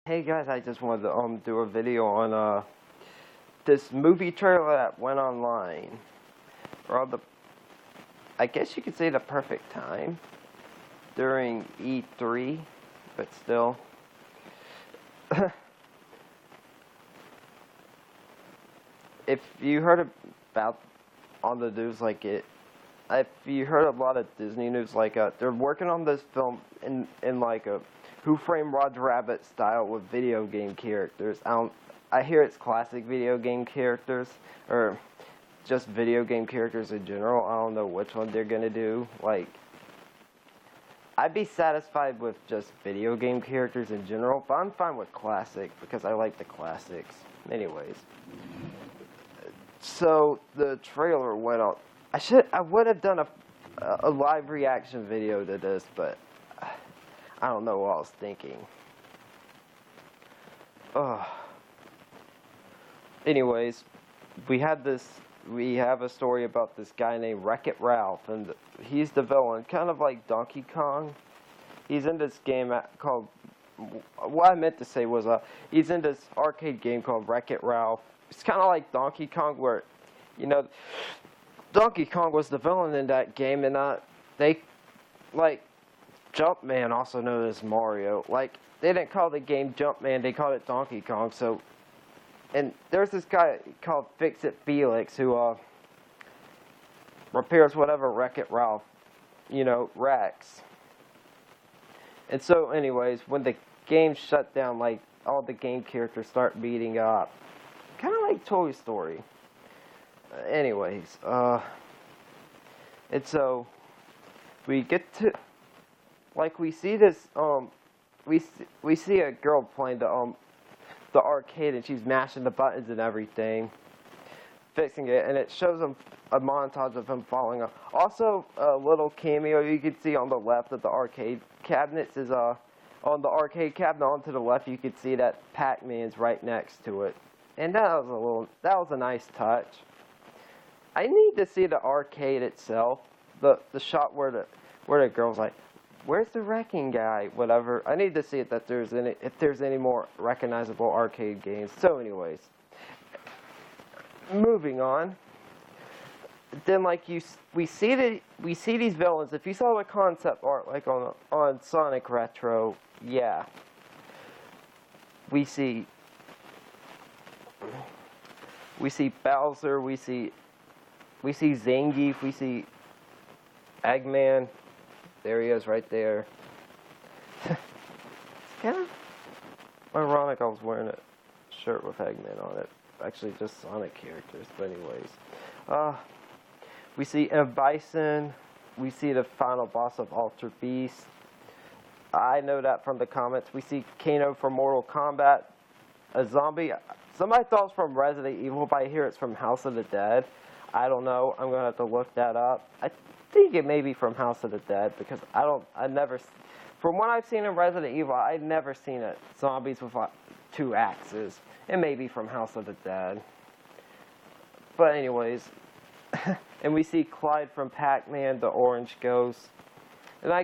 Hey guys, I just wanted to do a video on this movie trailer that went online. Or I guess you could say the perfect time during E3, but still. If you heard about on the news, if you heard a lot of Disney news, they're working on this film in like a Who Framed Roger Rabbit style with video game characters. I hear it's classic video game characters or just video game characters in general. I don't know which one they're gonna do. I'd be satisfied with just video game characters in general, but I'm fine with classic because I like the classics. Anyways, so the trailer went out. I would have done a live reaction video to this, but I don't know what I was thinking. Anyways, we have a story about this guy named Wreck-It Ralph, and he's the villain, kind of like Donkey Kong. He's in this game called, what I meant to say was, he's in this arcade game called Wreck-It Ralph. It's kind of like Donkey Kong, where, Donkey Kong was the villain in that game, and Jumpman, also known as Mario, they didn't call the game Jumpman, they called it Donkey Kong. So, and there's this guy called Fix-It Felix who repairs whatever Wreck-It Ralph, wrecks. And so, anyways, when the game shut down, all the game characters start meeting up, kind of like Toy Story. Anyways, and so we get to, we see this, we see a girl playing the arcade, and she's mashing the buttons and everything, fixing it, and it shows him a montage of him falling off. Also, a little cameo you can see on the left of the arcade cabinets is on the arcade cabinet on to the left. You can see that Pac-Man's right next to it, and that was a nice touch. I need to see the arcade itself, the shot where the girl's like, "Where's the wrecking guy?" Whatever. I need to see if there's any more recognizable arcade games. So, anyways, moving on. Then, we see these villains. If you saw the concept art, on Sonic Retro, yeah, we see Bowser. We see Zangief. We see Eggman. There he is right there. It's kind of ironic I was wearing a shirt with Eggman on it. Actually, just Sonic characters. But anyways. We see Bison. We see the final boss of Ultra Beast. I know that from the comments. We see Kano from Mortal Kombat. A zombie. Somebody thought it was from Resident Evil, but I hear it's from House of the Dead. I don't know. I'm going to have to look that up. I think it may be from House of the Dead, because from what I've seen in Resident Evil, I've never seen zombies with two axes. It may be from House of the Dead. But anyways, and we see Clyde from Pac-Man, the orange ghost. And I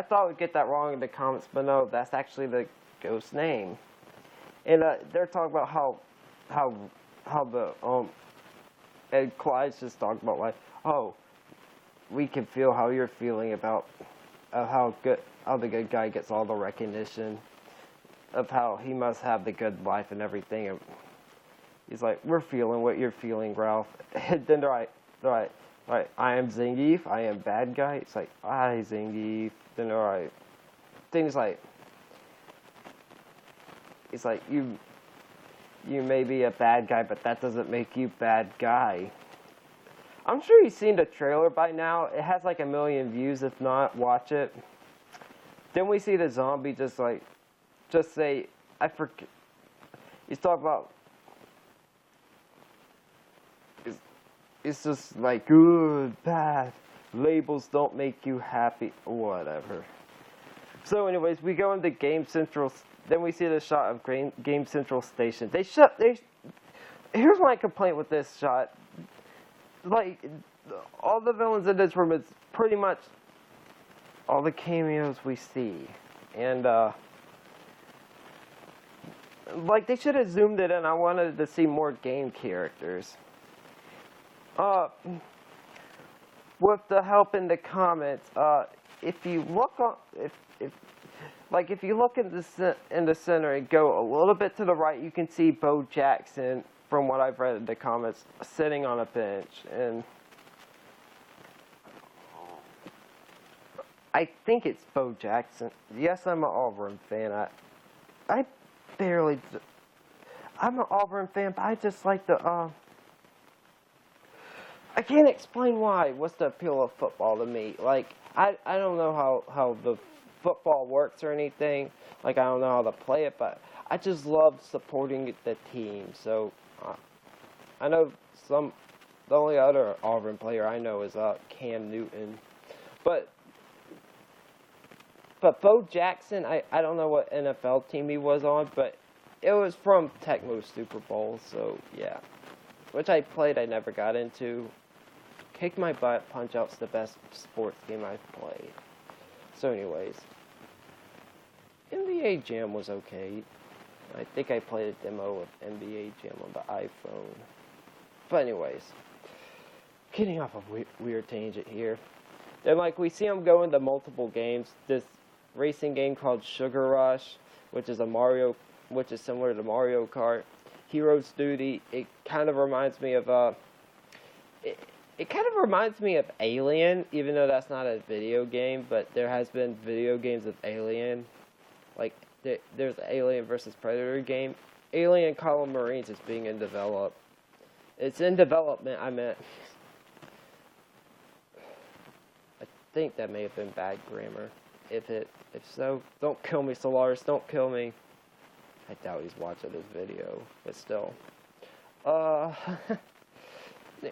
thought we'd get that wrong in the comments, but no, that's actually the ghost name. And they're talking about how the and Clyde's just talking about we can feel how you're feeling about how the good guy gets all the recognition, of how he must have the good life and everything. And he's like, we're feeling what you're feeling, Ralph. And then they're like, I am Zangief, I am bad guy. It's like, hi, Zangief. Then they're like, things like, it's like, you may be a bad guy, but that doesn't make you bad guy. I'm sure you've seen the trailer by now. It has 1 million views. If not, watch it. Then we see the zombie just say, I forget. He's talking about, it's just like, good, bad, labels don't make you happy, whatever. So anyways, we go into Game Central. Then we see the shot of Game Central Station. Here's my complaint with this shot. All the villains in this room is pretty much all the cameos we see. And like, they should have zoomed it in. I wanted to see more game characters. With the help in the comments, if you look on, if you look in the center and go a little bit to the right, you can see Bo Jackson, from what I've read in the comments, sitting on a bench. And I think it's Bo Jackson. Yes, I'm an Auburn fan. I'm an Auburn fan, but I just like the, I can't explain why. What's the appeal of football to me? Like, I don't know how the football works or anything. Like, I don't know how to play it, but I just love supporting the team. So, I know the only other Auburn player I know is Cam Newton. But Bo Jackson, I don't know what NFL team he was on, but it was from Tecmo Super Bowl, so yeah. Which I played, I never got into. Kick My Butt, Punch-Out's the best sports game I've played. So anyways, NBA Jam was okay. I think I played a demo of NBA Jam on the iPhone. But anyways, getting off a weird tangent here. Then, like, we see him go into multiple games. This racing game called Sugar Rush, which is similar to Mario Kart. Heroes Duty, it kind of reminds me of it kind of reminds me of Alien, even though that's not a video game, but there has been video games of Alien. Like, there's the Alien vs. Predator game. Alien Colony Marines is being developed. It's in development, I meant. I think that may have been bad grammar. If so, don't kill me, Solaris, don't kill me. I doubt he's watching this video, but still.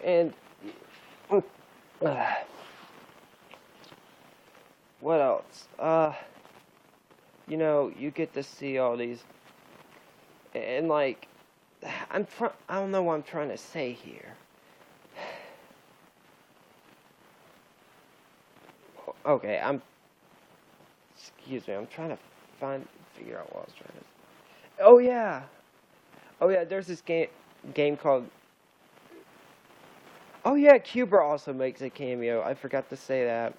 And what else? You know, you get to see all these, and like, I don't know what I'm trying to say here. Okay, excuse me, I'm trying to figure out what I was trying to say. Oh yeah, there's this game called, oh yeah, Cuba also makes a cameo, I forgot to say that.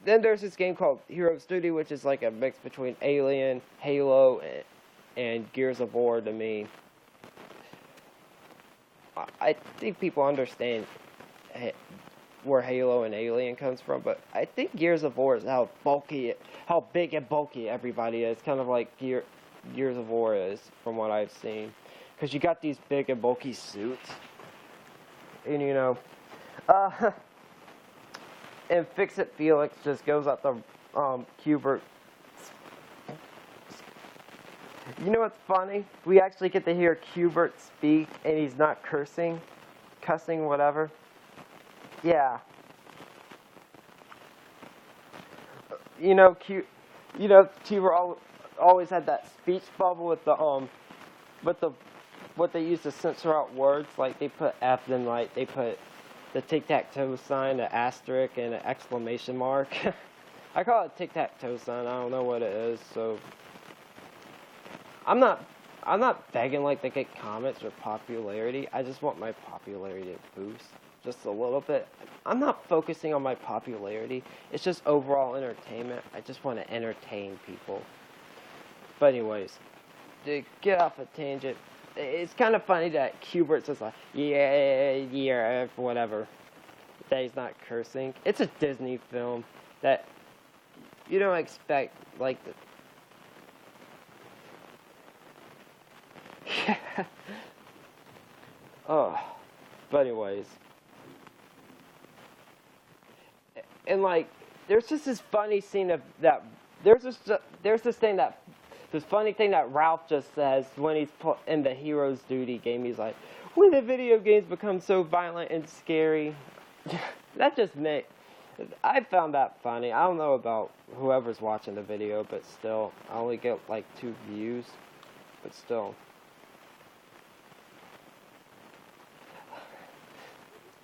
Then there's this game called Heroes Duty, which is like a mix between Alien, Halo, and Gears of War to me. I think people understand where Halo and Alien comes from, but I think Gears of War is how big and bulky everybody is. Kind of like Gears of War is, from what I've seen. Because you got these big and bulky suits. And you know, and Fix-It Felix just goes up to Q*bert. You know what's funny? We actually get to hear Q*bert speak, and he's not cussing, whatever. Yeah. You know, Q*bert always had that speech bubble with what they used to censor out words. Like, they put F, then like they put the tic-tac-toe sign, the asterisk, and an exclamation mark. I call it tic-tac-toe sign. I don't know what it is. So I'm not begging like to get comments or popularity. I just want my popularity to boost just a little bit. I'm not focusing on my popularity. It's just overall entertainment. I just want to entertain people. But anyways, to get off a tangent, it's kind of funny that Q*bert's just like, yeah, whatever. That he's not cursing. It's a Disney film that you don't expect, like, oh, but anyways. And like, there's just this funny scene of that. There's this funny thing that Ralph just says when he's in the Heroes Duty game. He's like, when the video games become so violent and scary. That just I found that funny. I don't know about whoever's watching the video, but still, I only get like 2 views, but still.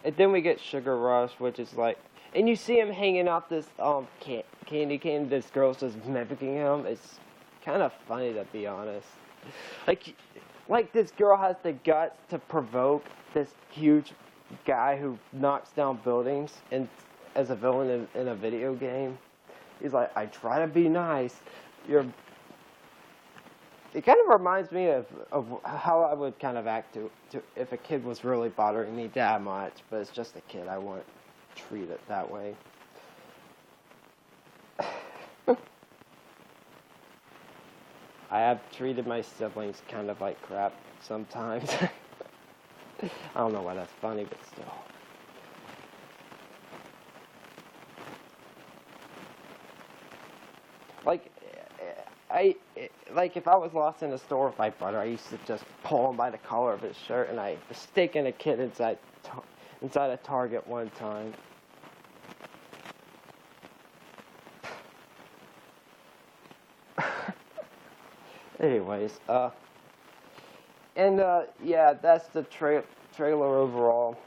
And then we get Sugar Rush, which is like, and you see him hanging out this candy cane. This girl's just mimicking him. It's kind of funny, to be honest. Like this girl has the guts to provoke this huge guy who knocks down buildings and as a villain in a video game. He's like, I try to be nice. It kind of reminds me of how I would kind of act to if a kid was really bothering me that much, but it's just a kid. I won't treat it that way. I have treated my siblings kind of like crap sometimes. I don't know why that's funny, but still. Like if I was lost in a store with my brother, I used to just pull him by the collar of his shirt, and I was staking a kid inside a Target one time. Anyways, yeah, that's the trailer overall.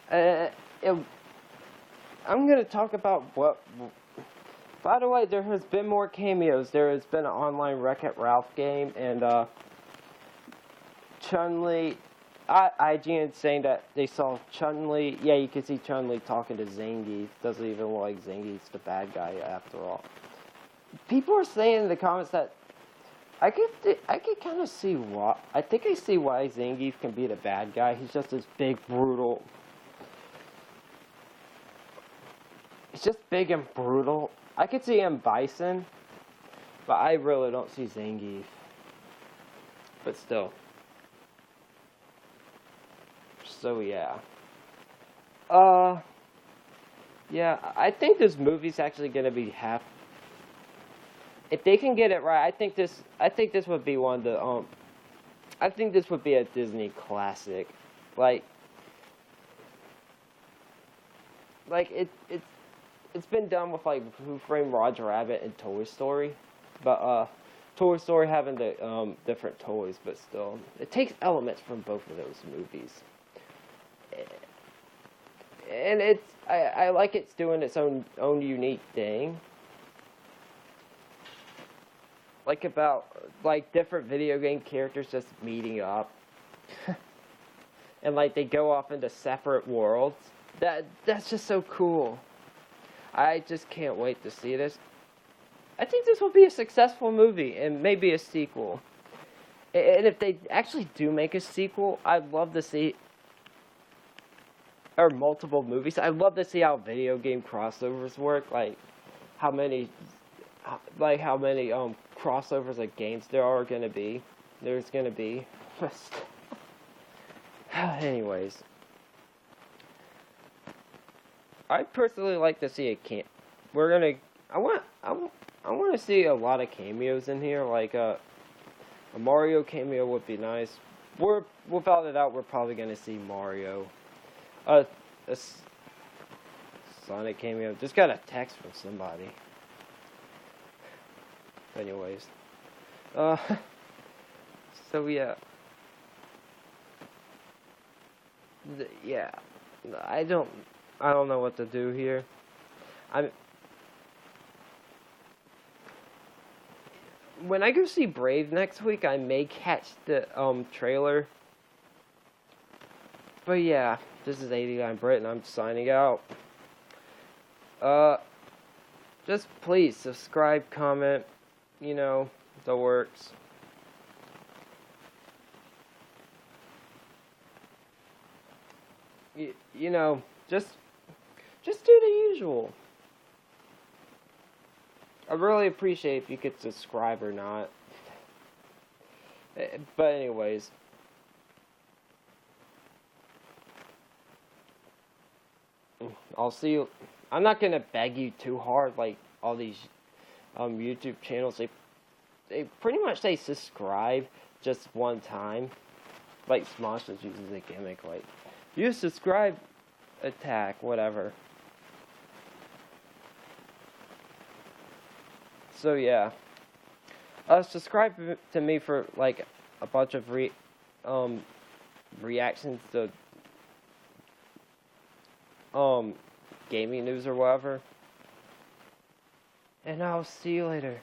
I'm gonna talk about what. By the way, there has been more cameos. There has been an online Wreck-It Ralph game, and Chun-Li. IGN saying that they saw Chun-Li. Yeah, you can see Chun-Li talking to Zangief. Doesn't even look like Zangief's the bad guy after all. People are saying in the comments that I could kind of see why. I think I see why Zangief can be the bad guy. He's just this big, brutal. He's just big and brutal. I could see him Bison, but I really don't see Zangief. But still. So yeah. Yeah, I think this movie's actually gonna be half. If they can get it right, I think this would be one of the I think this would be a Disney classic. Like it's been done with like Who Framed Roger Rabbit and Toy Story, but Toy Story having the different toys, but still it takes elements from both of those movies, and I like it's doing its own unique thing. Like about like different video game characters just meeting up, and like they go off into separate worlds. That's just so cool. I just can't wait to see this. I think this will be a successful movie and maybe a sequel. And if they actually do make a sequel, I'd love to see, or multiple movies. I'd love to see how video game crossovers work. Like how many crossovers of games there's gonna be. Anyways, I personally like to see I want to see a lot of cameos in here. Like a Mario cameo would be nice. Without a doubt, we're probably gonna see Mario. A Sonic cameo. Just got a text from somebody. Anyways, so yeah, yeah, I don't know what to do here. When I go see Brave next week, I may catch the trailer. But yeah, this is 89 Brit, and I'm signing out. Just please subscribe, comment. You know, the works. You know, just do the usual. I really appreciate if you could subscribe or not. But anyways, I'll see you. I'm not gonna beg you too hard like all these YouTube channels. They pretty much say subscribe just one time. Like Smosh just uses a gimmick like you subscribe, attack, whatever. So yeah, subscribe to me for like a bunch of reactions to gaming news or whatever. And I'll see you later.